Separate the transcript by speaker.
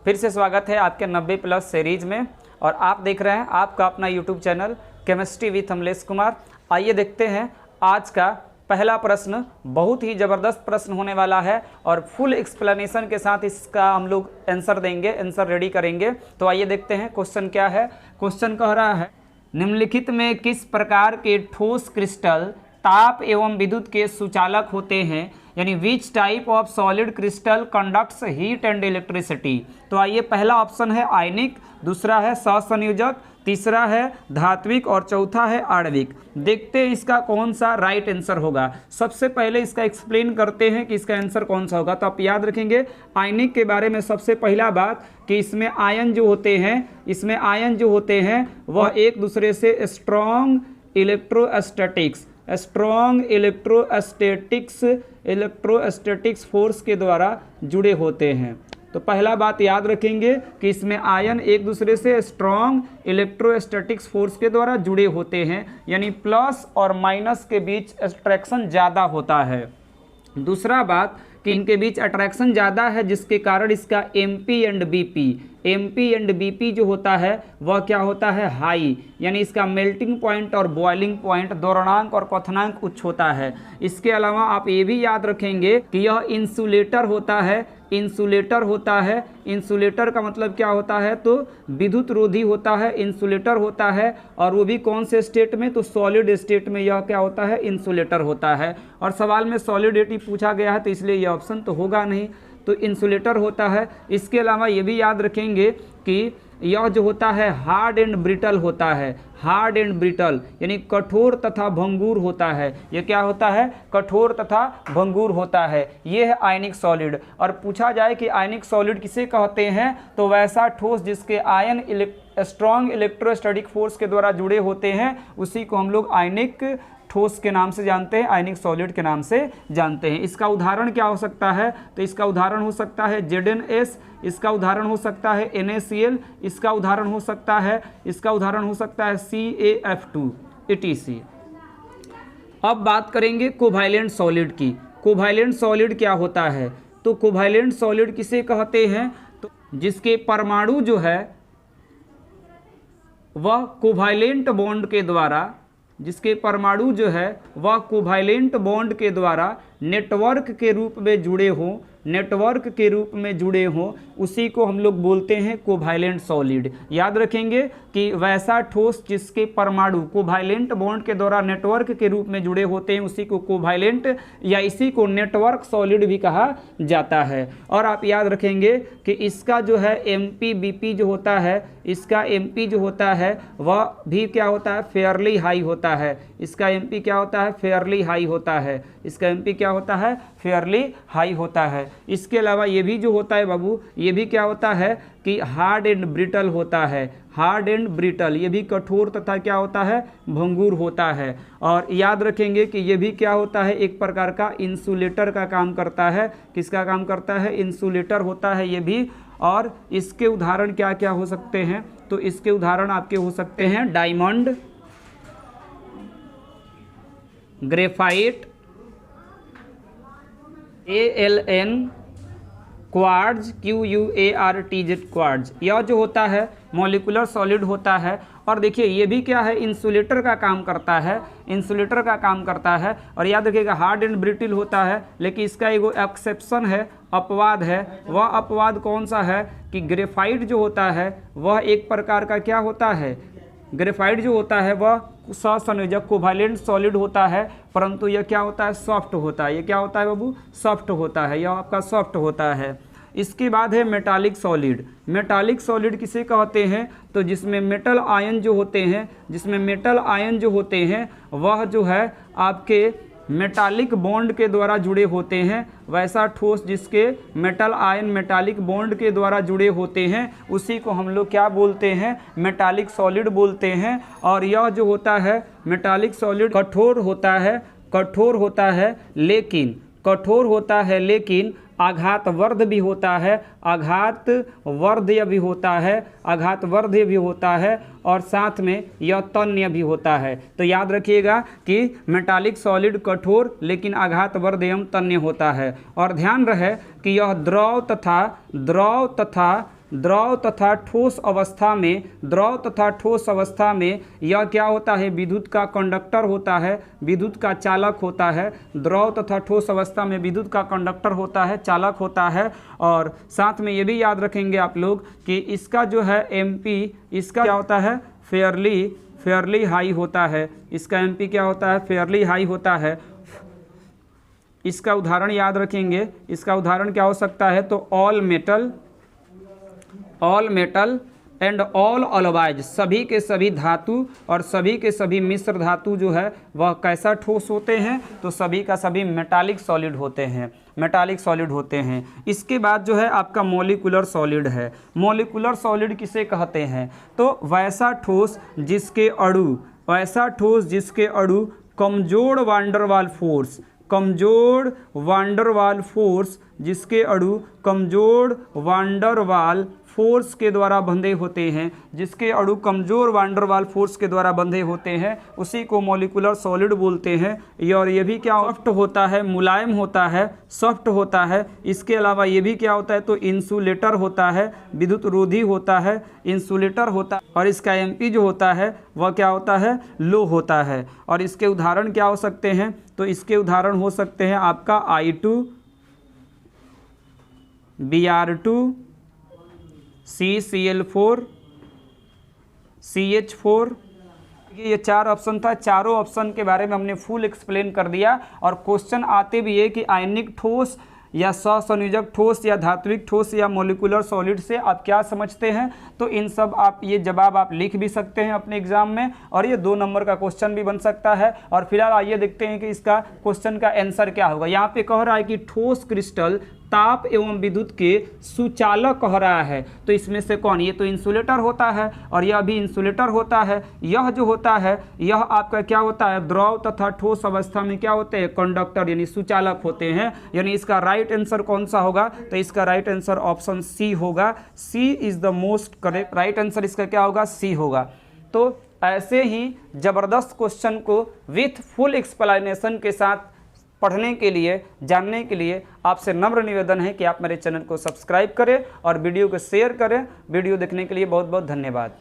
Speaker 1: फिर से स्वागत है आपके 90+ सीरीज में और आप देख रहे हैं आपका अपना YouTube channel chemistry with Amlesh Kumar. आइए देखते हैं आज का पहला प्रश्न। बहुत ही ज़बरदस्त प्रश्न होने वाला है और फुल एक्सप्लेनेशन के साथ इसका हम लोग आंसर देंगे, आंसर रेडी करेंगे। तो आइए देखते हैं क्वेश्चन क्या है। क्वेश्चन कह रहा है निम्नलिखित में किस प्रकार के ठोस क्रिस्टल ताप एवं विद्युत के सुचालक होते हैं, यानी which type of solid crystal conducts heat and electricity. तो आइए पहला ऑप्शन है आयनिक, दूसरा है सहसंयोजक, तीसरा है धात्विक और चौथा है आणविक। देखते हैं इसका कौन सा राइट आंसर होगा। सबसे पहले इसका एक्सप्लेन करते हैं कि इसका आंसर कौन सा होगा। तो आप याद रखेंगे आयनिक के बारे में सबसे पहला बात कि इसमें आयन जो होते हैं वह एक दूसरे से स्ट्रॉन्ग इलेक्ट्रोस्टैटिक्स फोर्स के द्वारा जुड़े होते हैं। तो पहला बात याद रखेंगे कि इसमें आयन एक दूसरे से स्ट्रॉन्ग इलेक्ट्रोस्टैटिक्स फोर्स के द्वारा जुड़े होते हैं, यानी प्लस और माइनस के बीच अट्रैक्शन ज़्यादा होता है। दूसरा बात कि इनके बीच अट्रैक्शन ज़्यादा है जिसके कारण इसका एमपी एंड बीपी जो होता है वह क्या होता है हाई, यानी इसका मेल्टिंग पॉइंट और बॉइलिंग पॉइंट द्रवणांक और क्वथनांक उच्च होता है। इसके अलावा आप ये भी याद रखेंगे कि यह इंसुलेटर होता है। इंसुलेटर का मतलब क्या होता है, तो विद्युत रोधी होता है, इंसुलेटर होता है। और वो भी कौन से स्टेट में, तो सॉलिड स्टेट में यह क्या होता है, इंसुलेटर होता है। और सवाल में सॉलिडिटी पूछा गया है तो इसलिए यह ऑप्शन तो होगा नहीं, तो इंसुलेटर होता है। इसके अलावा ये भी याद रखेंगे कि यह जो होता है हार्ड एंड ब्रिटल होता है, यानी कठोर तथा भंगुर होता है। ये क्या होता है, कठोर तथा भंगुर होता है। ये है आयनिक सॉलिड। और पूछा जाए कि आयनिक सॉलिड किसे कहते हैं, तो वैसा ठोस जिसके आयन स्ट्रॉन्ग इलेक्ट्रोस्टैटिक फोर्स के द्वारा जुड़े होते हैं उसी को हम लोग आयनिक ठोस के नाम से जानते हैं, आयनिक सॉलिड के नाम से जानते हैं। इसका उदाहरण क्या हो सकता है, तो इसका उदाहरण हो सकता है ZnS, इसका उदाहरण हो सकता है NaCl, इसका उदाहरण हो सकता है CaF2 etc। अब बात करेंगे कोवैलेंट सॉलिड की। कोवैलेंट सॉलिड क्या होता है, तो कोवैलेंट सॉलिड किसे कहते हैं, तो जिसके परमाणु जो है वह कोवैलेंट बॉन्ड के द्वारा नेटवर्क के रूप में जुड़े हों उसी को हम लोग बोलते हैं कोवैलेंट सॉलिड। याद रखेंगे कि वैसा ठोस जिसके परमाणु कोवैलेंट बॉन्ड के द्वारा नेटवर्क के रूप में जुड़े होते हैं उसी को कोवैलेंट या इसी को नेटवर्क सॉलिड भी कहा जाता है। और आप याद रखेंगे कि इसका जो है MpBp जो होता है, इसका MP जो होता है वह भी क्या होता है, फेयरली हाई होता है। इसका MP क्या होता है, फेयरली हाई होता है। इसका MP क्या होता है, फेयरली हाई होता है। इसके अलावा ये भी जो होता है बाबू, ये भी क्या होता है कि हार्ड एंड ब्रिटल होता है। ये भी कठोर तथा क्या होता है, भंगुर होता है। और याद रखेंगे कि ये भी क्या होता है, एक प्रकार का इंसुलेटर का काम करता है। किसका काम करता है, इंसुलेटर होता है ये भी। और इसके उदाहरण क्या क्या हो सकते हैं, तो इसके उदाहरण आपके हो सकते हैं diamond, graphite, ALN, quartz, QUARTZ quartz. यह जो होता है मॉलिक्यूलर सॉलिड होता है। और देखिए ये भी क्या है, इंसुलेटर का काम करता है। और याद रखिएगा हार्ड एंड ब्रिटल होता है, लेकिन इसका एगो एक्सेप्शन है, अपवाद है। वह अपवाद कौन सा है कि ग्रेफाइट जो होता है वह एक प्रकार का क्या होता है, ग्रेफाइट जो होता है वह सहसंयोजक कोवैलेंट सॉलिड होता है, परंतु यह क्या होता है, सॉफ्ट होता है। ये क्या होता है बाबू, सॉफ्ट होता है, यह आपका सॉफ्ट होता है। इसके बाद है मेटालिक सॉलिड किसे कहते हैं, तो जिसमें मेटल आयन जो होते हैं वह जो है आपके मेटालिक बॉन्ड के द्वारा जुड़े होते हैं। वैसा ठोस जिसके मेटल आयन मेटालिक बॉन्ड के द्वारा जुड़े होते हैं उसी को हम लोग क्या बोलते हैं, मेटालिक सॉलिड बोलते हैं। और यह जो होता है मेटालिक सॉलिड कठोर होता है लेकिन आघातवर्ध भी होता है और साथ में यह तन्य भी होता है। तो याद रखिएगा कि मेटालिक सॉलिड कठोर लेकिन आघातवर्ध एवं तन्य होता है। और ध्यान रहे कि यह द्रव तथा द्रव तथा ठोस अवस्था में, द्रव तथा ठोस अवस्था में यह क्या होता है, विद्युत का कंडक्टर होता है, विद्युत का चालक होता है। द्रव तथा ठोस अवस्था में विद्युत का कंडक्टर होता है, चालक होता है। और साथ में ये भी याद रखेंगे आप लोग कि इसका जो है एमपी, इसका क्या होता है, फेयरली हाई होता है। इसका एमपी क्या होता है, फेयरली हाई होता है। इसका उदाहरण याद रखेंगे, इसका उदाहरण क्या हो सकता है, तो all metal and all alloys, सभी के सभी धातु और सभी के सभी मिश्र धातु जो है वह कैसा ठोस होते हैं, तो सभी का सभी मेटालिक सॉलिड होते हैं, मेटालिक सॉलिड होते हैं। इसके बाद जो है आपका मॉलिक्यूलर सॉलिड है। मॉलिक्यूलर सॉलिड किसे कहते हैं, तो वैसा ठोस जिसके अणु कमजोर वांडरवाल फोर्स, कमजोर वांडरवाल फोर्स, जिसके अणु कमजोर वांडरवाल फोर्स के द्वारा बंधे होते हैं, जिसके अणु कमजोर वांडरवाल फोर्स के द्वारा बंधे होते हैं, उसी को मॉलिक्यूलर सॉलिड बोलते हैं। और ये भी क्या सॉफ्ट होता है, मुलायम होता है, सॉफ्ट होता है। इसके अलावा ये भी क्या होता है, तो इंसुलेटर होता है, विद्युत रोधी होता है, इंसुलेटर होता है। और इसका एमपी जो होता है वह क्या होता है, लो होता है। और इसके उदाहरण क्या हो सकते हैं, तो इसके उदाहरण हो सकते हैं आपका I2, Br2, CCl4, CH4। ये 4 ऑप्शन था, चारों ऑप्शन के बारे में हमने फुल एक्सप्लेन कर दिया। और क्वेश्चन आते भी है कि आयनिक ठोस या सहसंयोजक ठोस या धात्विक ठोस या मॉलिक्यूलर सॉलिड से आप क्या समझते हैं, तो इन सब आप ये जवाब आप लिख भी सकते हैं अपने एग्जाम में, और ये 2 नंबर का क्वेश्चन भी बन सकता है। और फिलहाल आइए देखते हैं कि इसका क्वेश्चन का आंसर क्या होगा। यहाँ पे कह रहा है कि ठोस क्रिस्टल ताप एवं विद्युत के सुचालक कह रहा है, तो इसमें से कौन, ये तो इंसुलेटर होता है और यह भी इंसुलेटर होता है। यह जो होता है यह आपका क्या होता है, द्रव तथा ठोस अवस्था में क्या होते हैं, कंडक्टर यानी सुचालक होते हैं। यानी इसका राइट आंसर कौन सा होगा, तो इसका राइट आंसर ऑप्शन सी होगा। C is the most correct, right answer इसका क्या होगा, सी होगा। तो ऐसे ही ज़बरदस्त क्वेश्चन को विथ फुल एक्सप्लेनेशन के साथ पढ़ने के लिए, जानने के लिए आपसे नम्र निवेदन है कि आप मेरे चैनल को सब्सक्राइब करें और वीडियो को शेयर करें। वीडियो देखने के लिए बहुत बहुत धन्यवाद।